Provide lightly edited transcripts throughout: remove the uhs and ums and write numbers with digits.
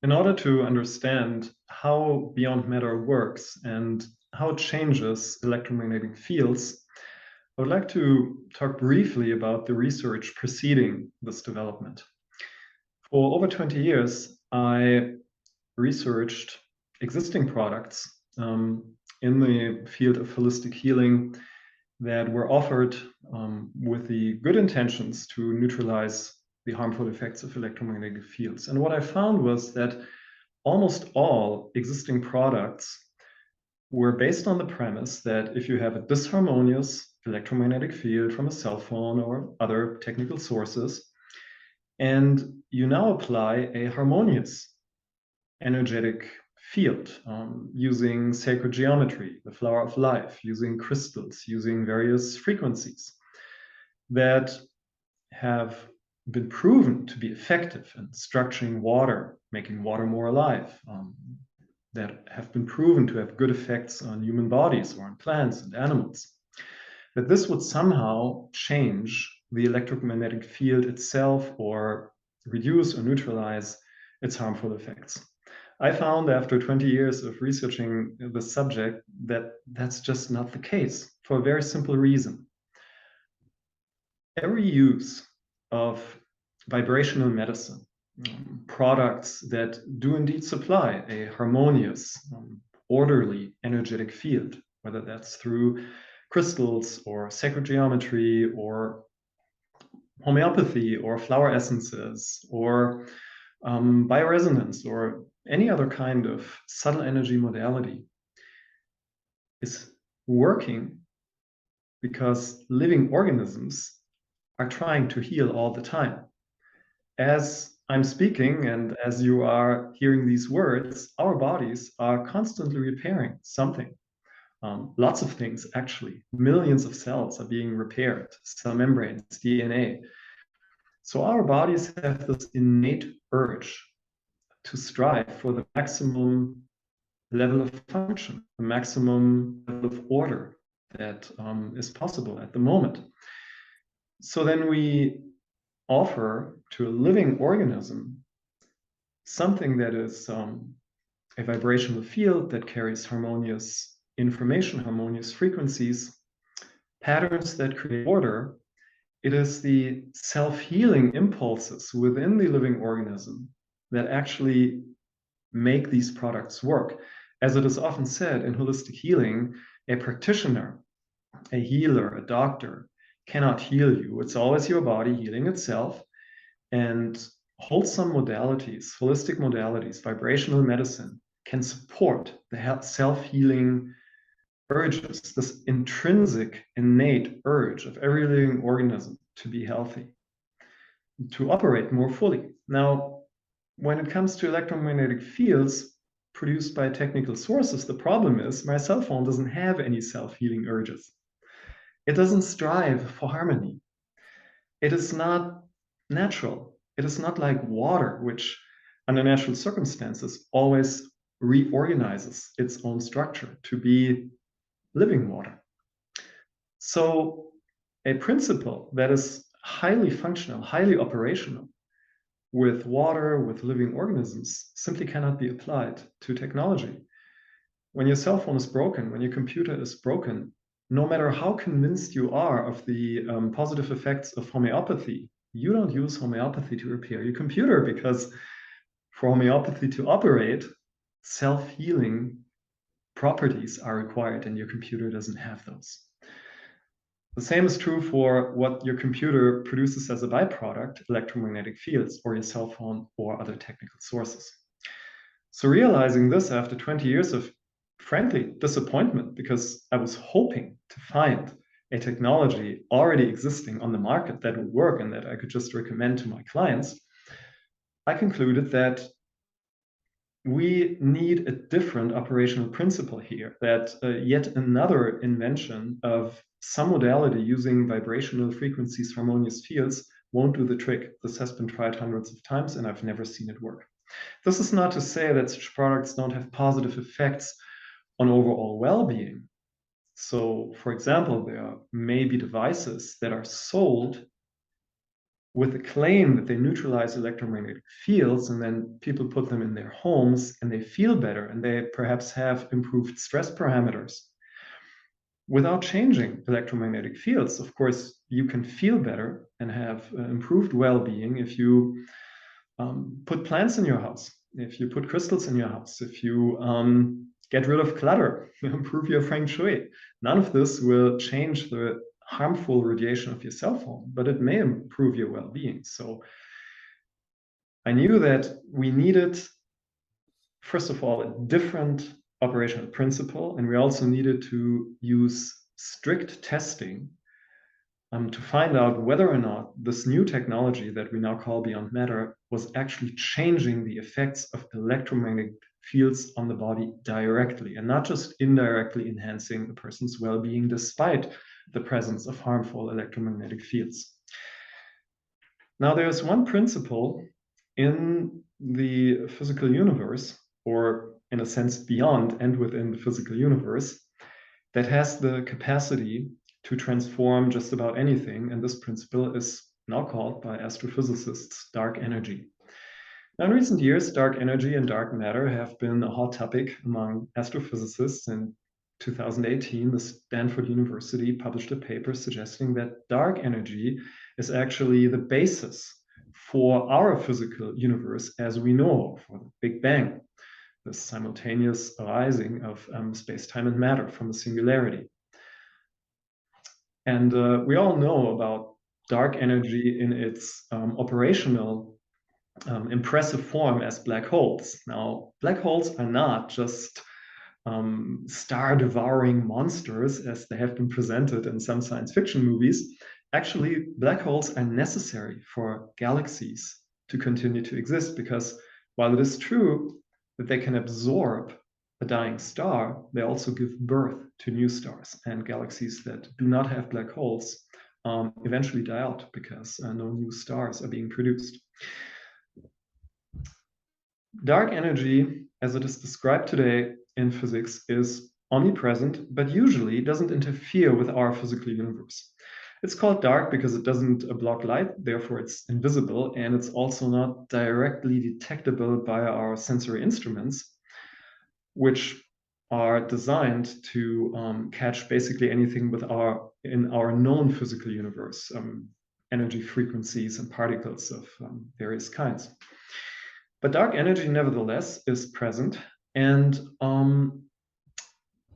In order to understand how beyond matter works and how it changes electromagnetic fields, I would like to talk briefly about the research preceding this development. For over 20 years, I researched existing products in the field of holistic healing that were offered with the good intentions to neutralize the harmful effects of electromagnetic fields. And what I found was that almost all existing products were based on the premise that if you have a disharmonious electromagnetic field from a cell phone or other technical sources, and you now apply a harmonious energetic field using sacred geometry, the flower of life, using crystals, using various frequencies that have been proven to be effective in structuring water, making water more alive, that have been proven to have good effects on human bodies or on plants and animals, that this would somehow change the electromagnetic field itself or reduce or neutralize its harmful effects. I found after 20 years of researching the subject that that's just not the case for a very simple reason. Every use of vibrational medicine, products that do indeed supply a harmonious, orderly energetic field, whether that's through crystals or sacred geometry or homeopathy or flower essences or bioresonance or any other kind of subtle energy modality, is working because living organisms are trying to heal all the time. As I'm speaking and as you are hearing these words, our bodies are constantly repairing something. Lots of things, actually. Millions of cells are being repaired, cell membranes, DNA. So our bodies have this innate urge to strive for the maximum level of function, the maximum level of order that is possible at the moment. So then we offer to a living organism something that is a vibrational field that carries harmonious information, harmonious frequencies, patterns that create order. It is the self-healing impulses within the living organism that actually make these products work. As it is often said in holistic healing, a practitioner, a healer, a doctor cannot heal you. It's always your body healing itself. And wholesome modalities, holistic modalities, vibrational medicine can support the self-healing urges, this intrinsic, innate urge of every living organism to be healthy, to operate more fully. Now, when it comes to electromagnetic fields produced by technical sources, the problem is my cell phone doesn't have any self-healing urges. It doesn't strive for harmony. It is not natural. It is not like water, which under natural circumstances always reorganizes its own structure to be living water. So a principle that is highly functional, highly operational with water, with living organisms, simply cannot be applied to technology. When your cell phone is broken, when your computer is broken, no matter how convinced you are of the positive effects of homeopathy, you don't use homeopathy to repair your computer, because for homeopathy to operate, self-healing properties are required, and your computer doesn't have those. The same is true for what your computer produces as a byproduct, electromagnetic fields, or your cell phone or other technical sources. So realizing this after 20 years of, frankly, disappointment, because I was hoping to find a technology already existing on the market that would work and that I could just recommend to my clients, I concluded that we need a different operational principle here, that yet another invention of some modality using vibrational frequencies, harmonious fields, won't do the trick. This has been tried hundreds of times and I've never seen it work. This is not to say that such products don't have positive effects on overall well-being. So, for example, there may be devices that are sold with the claim that they neutralize electromagnetic fields, and then people put them in their homes and they feel better and they perhaps have improved stress parameters. Without changing electromagnetic fields, of course, you can feel better and have improved well-being if you put plants in your house, if you put crystals in your house, if you get rid of clutter, improve your feng shui. None of this will change the harmful radiation of your cell phone, but it may improve your well-being. So I knew that we needed, first of all, a different operational principle, and we also needed to use strict testing to find out whether or not this new technology that we now call beyond matter was actually changing the effects of electromagnetic fields on the body directly and not just indirectly enhancing a person's well-being despite the presence of harmful electromagnetic fields. Now, there's one principle in the physical universe, or in a sense beyond and within the physical universe, that has the capacity to transform just about anything, and this principle is now called by astrophysicists dark energy. Now, in recent years, dark energy and dark matter have been a hot topic among astrophysicists. In 2018, the Stanford University published a paper suggesting that dark energy is actually the basis for our physical universe as we know, for the Big Bang, the simultaneous arising of space-time and matter from a singularity. And we all know about dark energy in its operational impressive form as black holes. Now, black holes are not just star-devouring monsters as they have been presented in some science fiction movies. Actually, black holes are necessary for galaxies to continue to exist, because while it is true that they can absorb a dying star, they also give birth to new stars, and galaxies that do not have black holes eventually die out because no new stars are being produced. Dark energy, as it is described today in physics, is omnipresent, but usually doesn't interfere with our physical universe. It's called dark because it doesn't block light, therefore it's invisible, and it's also not directly detectable by our sensory instruments, which are designed to catch basically anything in our known physical universe, energy frequencies and particles of various kinds. But dark energy, nevertheless, is present, and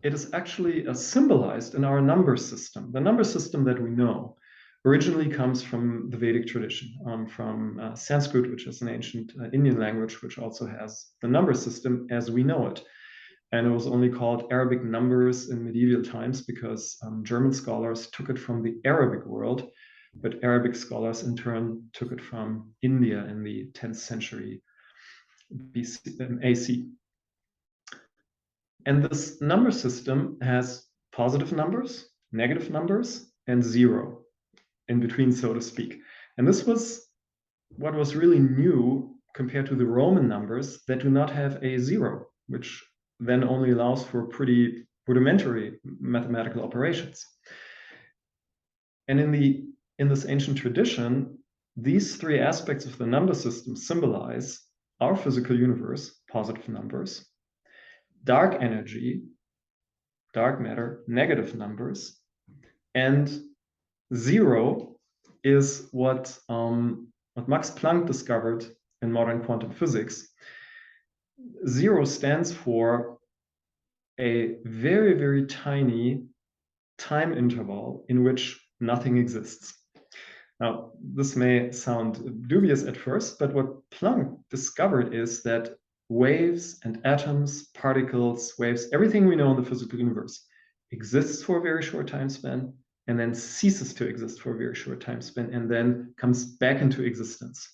it is actually symbolized in our number system. The number system that we know originally comes from the Vedic tradition, from Sanskrit, which is an ancient Indian language, which also has the number system as we know it. And it was only called Arabic numbers in medieval times because German scholars took it from the Arabic world, but Arabic scholars in turn took it from India in the 10th century AC. And this number system has positive numbers, negative numbers, and zero in between, so to speak. And this was what was really new compared to the Roman numbers that do not have a zero, which then only allows for pretty rudimentary mathematical operations. And in this ancient tradition, these three aspects of the number system symbolize our physical universe, positive numbers, dark energy, dark matter, negative numbers, and zero is what Max Planck discovered in modern quantum physics. Zero stands for a very, very tiny time interval in which nothing exists. Now, this may sound dubious at first, but what Planck discovered is that waves and atoms, particles, waves, everything we know in the physical universe exists for a very short time span and then ceases to exist for a very short time span and then comes back into existence.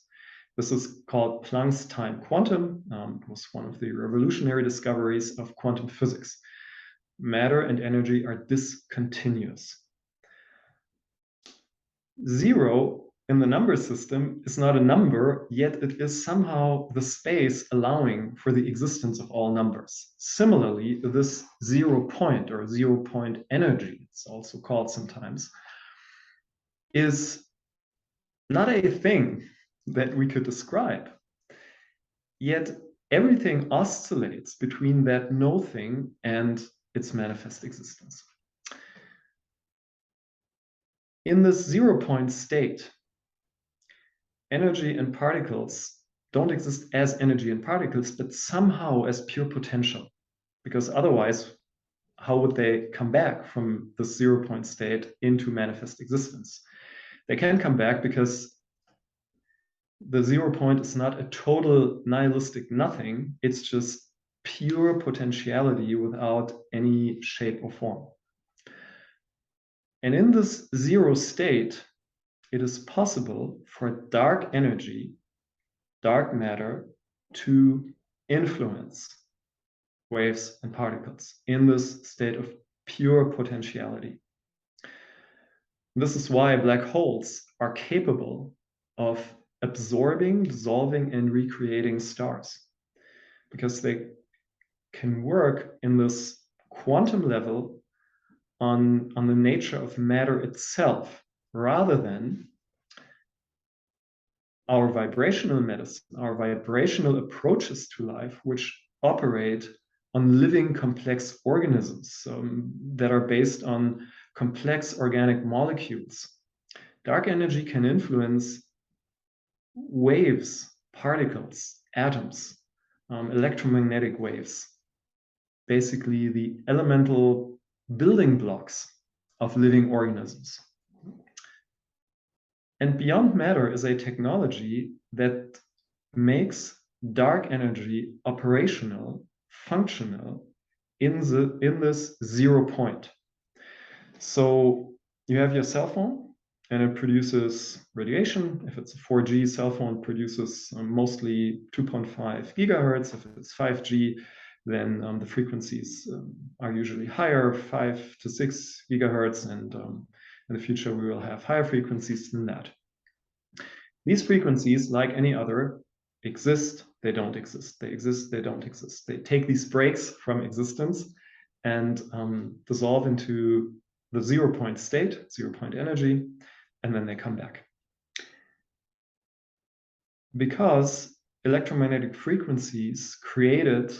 This is called Planck's time quantum. It was one of the revolutionary discoveries of quantum physics. Matter and energy are discontinuous. Zero in the number system is not a number, yet it is somehow the space allowing for the existence of all numbers. Similarly, this 0 point or 0 point energy, it's also called sometimes, is not a thing that we could describe. Yet everything oscillates between that no thing and its manifest existence. In this 0-point state, energy and particles don't exist as energy and particles, but somehow as pure potential. Because otherwise, how would they come back from the 0-point state into manifest existence? They can come back because the 0 point is not a total nihilistic nothing. It's just pure potentiality without any shape or form. And in this 0 state, it is possible for dark energy, dark matter, to influence waves and particles in this state of pure potentiality. This is why black holes are capable of absorbing, dissolving, and recreating stars, because they can work in this quantum level on the nature of matter itself, rather than our vibrational medicine, our vibrational approaches to life, which operate on living complex organisms that are based on complex organic molecules. Dark energy can influence waves, particles, atoms, electromagnetic waves, basically the elemental building blocks of living organisms. And beyond matter is a technology that makes dark energy operational, functional in this 0 point. So you have your cell phone and it produces radiation. If it's a 4G cell phone, it produces mostly 2.5 gigahertz. If it's 5G, then the frequencies are usually higher, 5 to 6 gigahertz, and in the future we will have higher frequencies than that. These frequencies, like any other, exist, they don't exist. They exist, they don't exist. They take these breaks from existence and dissolve into the 0 point state, 0 point energy, and then they come back. Because electromagnetic frequencies created,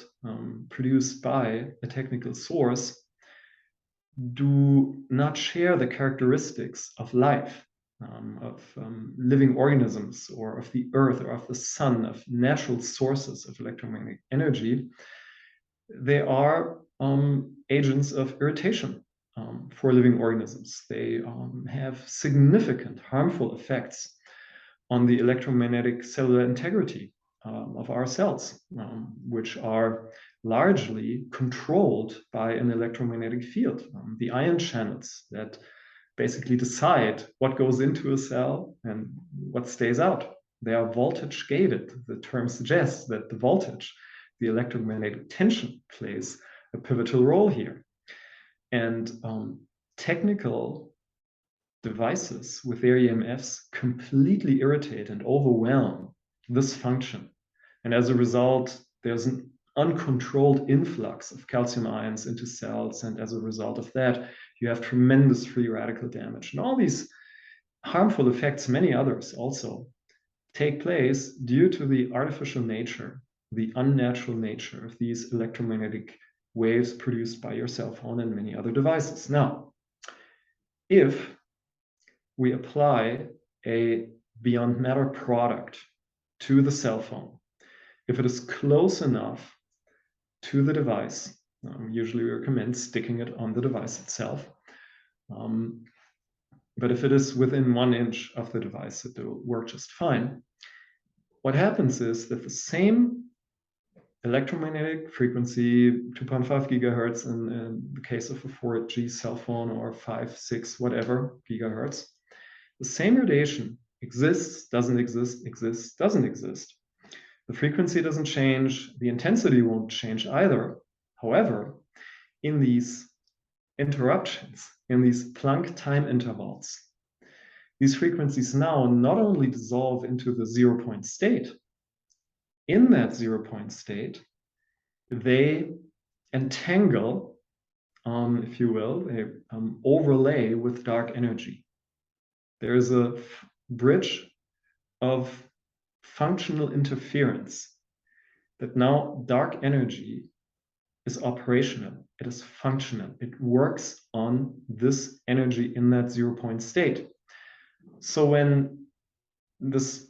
produced by a technical source, do not share the characteristics of life, of living organisms, or of the earth, or of the sun, of natural sources of electromagnetic energy, they are agents of irritation for living organisms. They have significant harmful effects on the electromagnetic cellular integrity of our cells, which are largely controlled by an electromagnetic field. The ion channels that basically decide what goes into a cell and what stays out. They are voltage gated. The term suggests that the voltage, the electromagnetic tension, plays a pivotal role here. And technical devices with their EMFs completely irritate and overwhelm this function. And as a result, there's an uncontrolled influx of calcium ions into cells. And as a result of that, you have tremendous free radical damage. And all these harmful effects, many others also, take place due to the artificial nature, the unnatural nature of these electromagnetic waves produced by your cell phone and many other devices. Now, if we apply a beyond matter product to the cell phone, if it is close enough to the device, usually we recommend sticking it on the device itself. But if it is within 1 inch of the device, it will work just fine. What happens is that the same electromagnetic frequency, 2.5 gigahertz in the case of a 4G cell phone, or 5, 6, whatever gigahertz, the same radiation exists, doesn't exist, exists, doesn't exist. The frequency doesn't change, the intensity won't change either. However, in these interruptions, in these Planck time intervals, these frequencies now not only dissolve into the 0 point state, in that 0 point state, they entangle, if you will, they overlay with dark energy. There is a bridge of functional interference, that now dark energy is operational, it is functional, it works on this energy in that 0 point state. So when this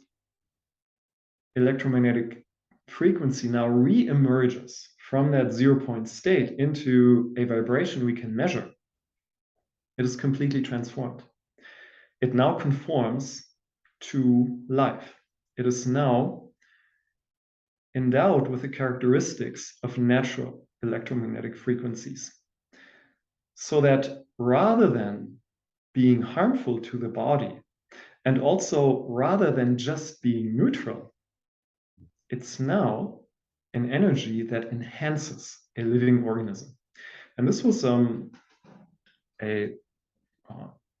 electromagnetic frequency now re-emerges from that 0 point state into a vibration we can measure, it is completely transformed. It now conforms to life. It is now endowed with the characteristics of natural electromagnetic frequencies. So that rather than being harmful to the body, and also rather than just being neutral, it's now an energy that enhances a living organism. And this was a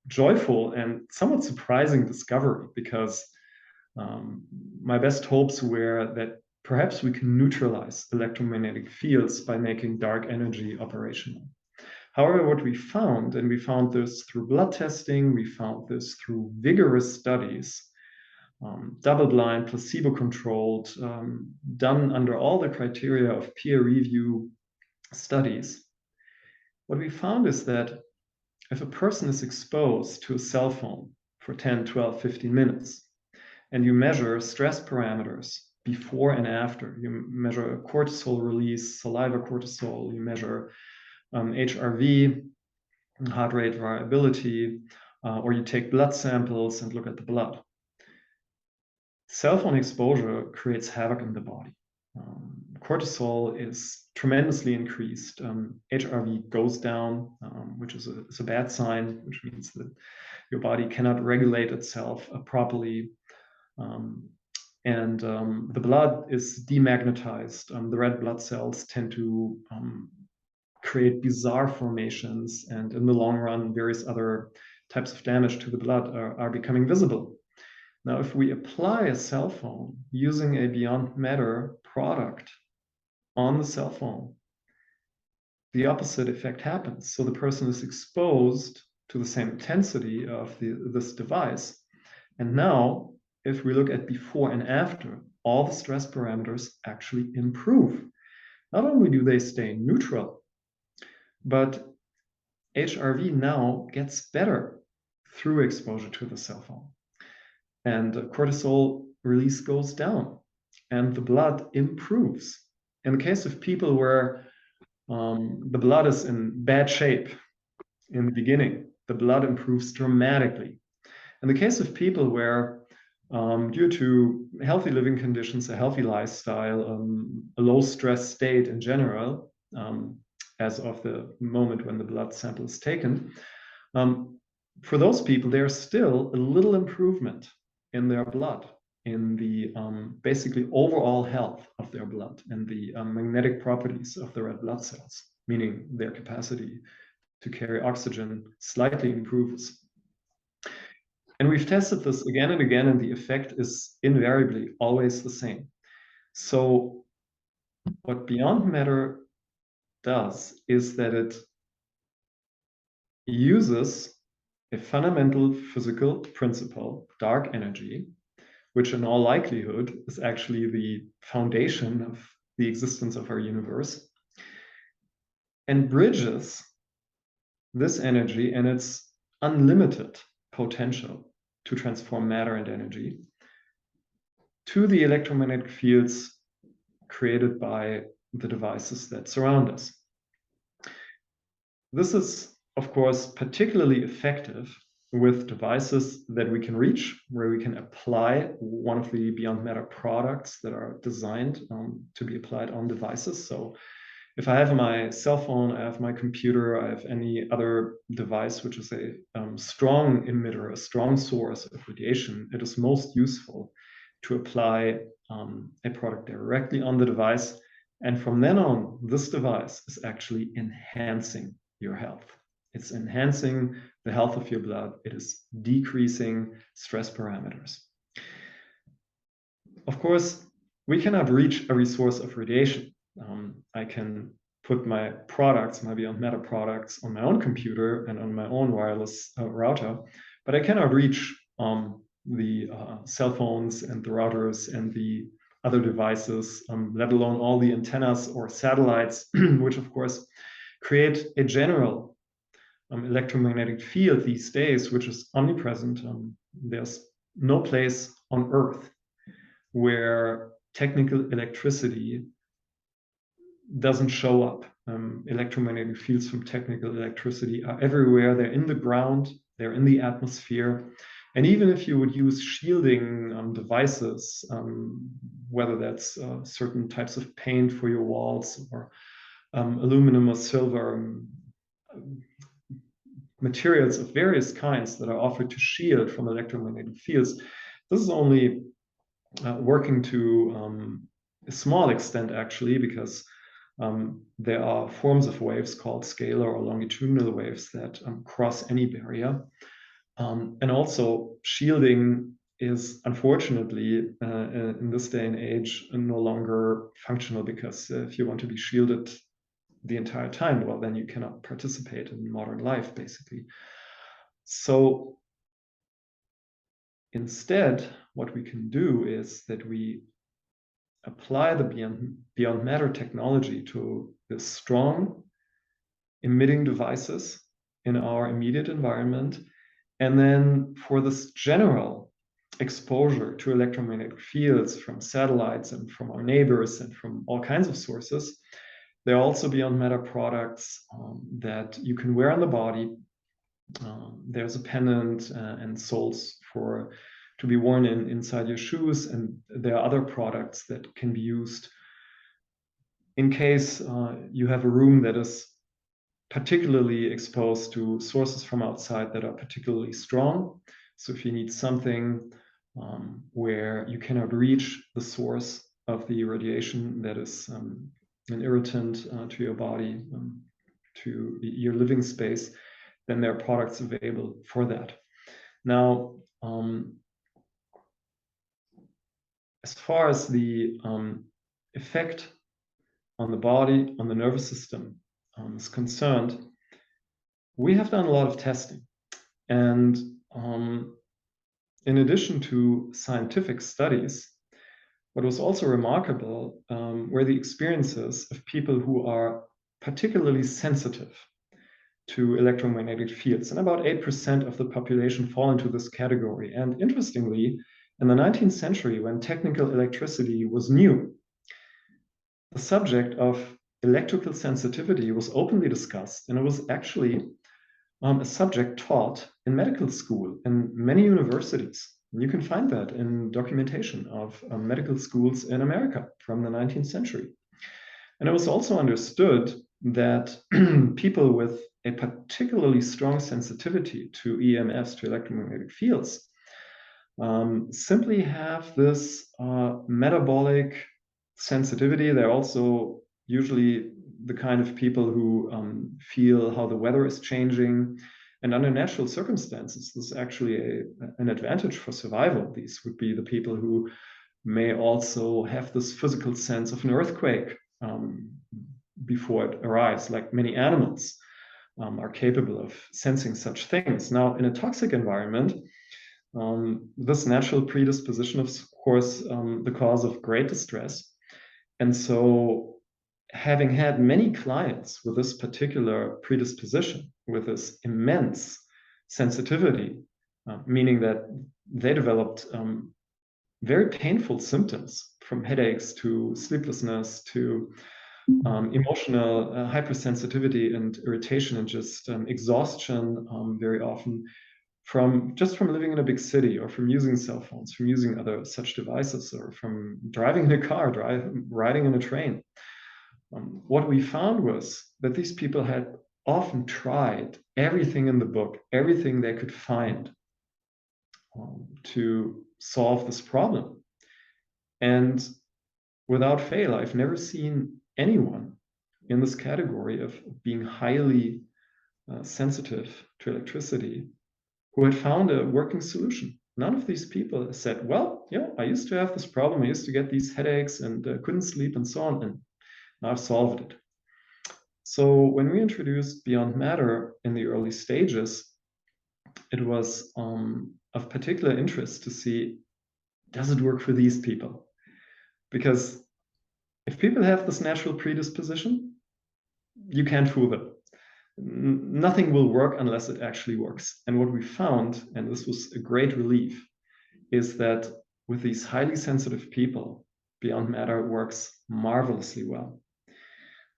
joyful and somewhat surprising discovery, because my best hopes were that perhaps we can neutralize electromagnetic fields by making dark energy operational. However, what we found, and we found this through blood testing, we found this through vigorous studies, double-blind, placebo-controlled, done under all the criteria of peer review studies. What we found is that if a person is exposed to a cell phone for 10, 12, 15 minutes, and you measure stress parameters before and after, you measure cortisol release, saliva cortisol, you measure HRV, heart rate variability, or you take blood samples and look at the blood. Cell phone exposure creates havoc in the body. Cortisol is tremendously increased. HRV goes down, which is a bad sign, which means that your body cannot regulate itself properly. And the blood is demagnetized. The red blood cells tend to create bizarre formations, and in the long run, various other types of damage to the blood are becoming visible. Now, if we apply a cell phone using a Beyond Matter product on the cell phone, the opposite effect happens. So the person is exposed to the same intensity of this device. And now, if we look at before and after, all the stress parameters actually improve. Not only do they stay neutral, but HRV now gets better through exposure to the cell phone. And cortisol release goes down and the blood improves. In the case of people where the blood is in bad shape in the beginning, the blood improves dramatically. In the case of people where due to healthy living conditions, a healthy lifestyle, a low stress state in general, as of the moment when the blood sample is taken, for those people, there's still a little improvement in their blood, in the basically overall health of their blood and the magnetic properties of the red blood cells, meaning their capacity to carry oxygen slightly improves. And we've tested this again and again, and the effect is invariably always the same. So what Beyond Matter does is that it uses a fundamental physical principle, dark energy, which in all likelihood is actually the foundation of the existence of our universe, and bridges this energy and its unlimited potential to transform matter and energy to the electromagnetic fields created by the devices that surround us. This is, of course, particularly effective with devices that we can reach, where we can apply one of the Beyond Matter products that are designed to be applied on devices. So if I have my cell phone, I have my computer, I have any other device which is a strong emitter, a strong source of radiation, it is most useful to apply a product directly on the device. And from then on, this device is actually enhancing your health. It's enhancing the health of your blood. It is decreasing stress parameters. Of course, we cannot reach every source of radiation. I can put my products, my Beyond Matter products, on my own computer and on my own wireless router, but I cannot reach the cell phones and the routers and the other devices, let alone all the antennas or satellites, which of course create a general electromagnetic field these days, which is omnipresent. There's no place on Earth where technical electricity doesn't show up. Electromagnetic fields from technical electricity are everywhere. They're in the ground, they're in the atmosphere. And even if you would use shielding devices, whether that's certain types of paint for your walls or aluminum or silver, materials of various kinds that are offered to shield from electromagnetic fields, this is only working to a small extent, actually, because there are forms of waves called scalar or longitudinal waves that cross any barrier. And also shielding is unfortunately in this day and age no longer functional, because if you want to be shielded the entire time, well, then you cannot participate in modern life, basically. So instead, what we can do is that we apply the beyond matter technology to the strong emitting devices in our immediate environment. And then for this general exposure to electromagnetic fields from satellites and from our neighbors and from all kinds of sources, there are also beyond matter products that you can wear on the body. There's a pendant and soles to be worn inside your shoes, and there are other products that can be used in case you have a room that is particularly exposed to sources from outside that are particularly strong. So if you need something where you cannot reach the source of the radiation that is an irritant to your body, to your living space, then there are products available for that. Now, as far as the effect on the body, on the nervous system is concerned, we have done a lot of testing. And in addition to scientific studies, what was also remarkable were the experiences of people who are particularly sensitive to electromagnetic fields. And about 8% of the population fall into this category. And interestingly, in the 19th century, when technical electricity was new, the subject of electrical sensitivity was openly discussed, and it was actually a subject taught in medical school in many universities. And you can find that in documentation of medical schools in America from the 19th century. And it was also understood that people with a particularly strong sensitivity to EMFs, to electromagnetic fields, simply have this metabolic sensitivity. They're also usually the kind of people who feel how the weather is changing. And under natural circumstances, this is actually an advantage for survival. These would be the people who may also have this physical sense of an earthquake before it arrives, like many animals are capable of sensing such things. Now, in a toxic environment, this natural predisposition is, of course, the cause of great distress. And so having had many clients with this particular predisposition, with this immense sensitivity, meaning that they developed very painful symptoms, from headaches to sleeplessness to emotional hypersensitivity and irritation and just exhaustion very often from living in a big city, or from using cell phones, from using other such devices, or from driving in a car, riding in a train. What we found was that these people had often tried everything in the book, everything they could find to solve this problem. And without fail, I've never seen anyone in this category of being highly sensitive to electricity who had found a working solution. None of these people said, well, yeah, I used to have this problem. I used to get these headaches and couldn't sleep and so on, and now I've solved it. So when we introduced Beyond Matter in the early stages, it was of particular interest to see, does it work for these people? Because if people have this natural predisposition, you can't fool them. Nothing will work unless it actually works. And what we found, and this was a great relief, is that with these highly sensitive people, Beyond Matter works marvelously well.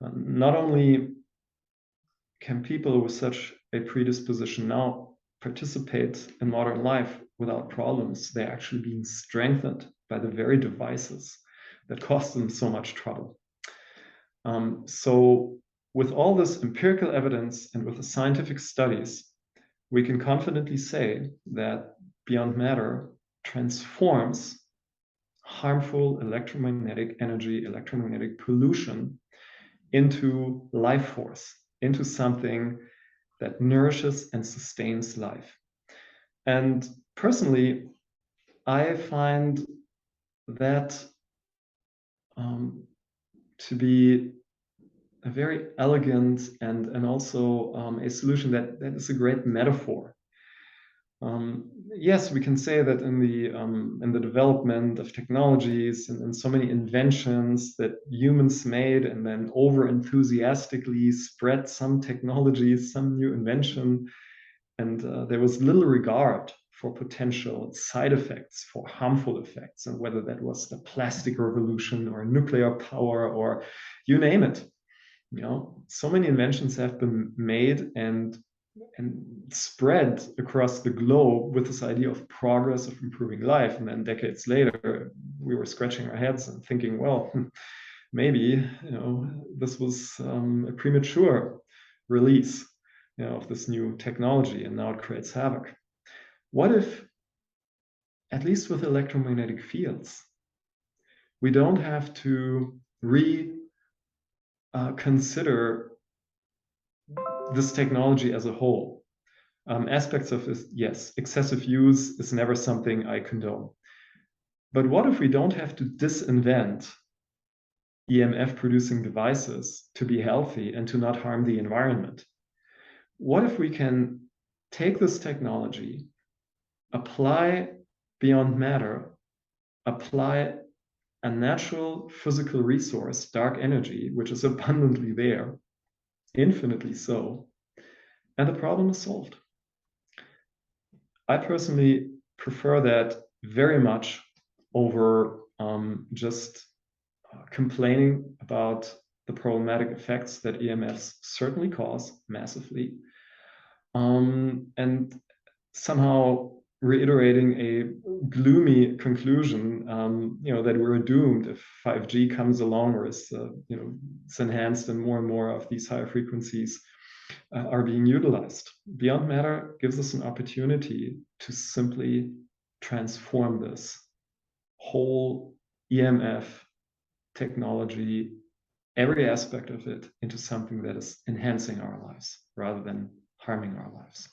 Not only can people with such a predisposition now participate in modern life without problems, they're actually being strengthened by the very devices that cost them so much trouble. So with all this empirical evidence and with the scientific studies, we can confidently say that Beyond Matter transforms harmful electromagnetic energy, electromagnetic pollution into life force, into something that nourishes and sustains life. And personally, I find that to be a very elegant and also a solution that is a great metaphor. Yes, we can say that in the development of technologies and so many inventions that humans made and then over enthusiastically spread some technologies, some new invention, and there was little regard for potential side effects, for harmful effects, and whether that was the plastic revolution or nuclear power or you name it. You know, so many inventions have been made and spread across the globe with this idea of progress, of improving life. And then decades later, we were scratching our heads and thinking, well, maybe, you know, this was a premature release, you know, of this new technology, and now it creates havoc. What if, at least with electromagnetic fields, we don't have to consider this technology as a whole? Aspects of this, yes, excessive use is never something I condone. But what if we don't have to disinvent EMF producing devices to be healthy and to not harm the environment? What if we can take this technology, apply Beyond Matter, apply a natural physical resource, dark energy, which is abundantly there, infinitely so, and the problem is solved? I personally prefer that very much over just complaining about the problematic effects that EMFs certainly cause massively, and somehow reiterating a gloomy conclusion, you know, that we're doomed if 5G comes along or is, you know, it's enhanced and more of these higher frequencies are being utilized. Beyond Matter gives us an opportunity to simply transform this whole EMF technology, every aspect of it, into something that is enhancing our lives rather than harming our lives.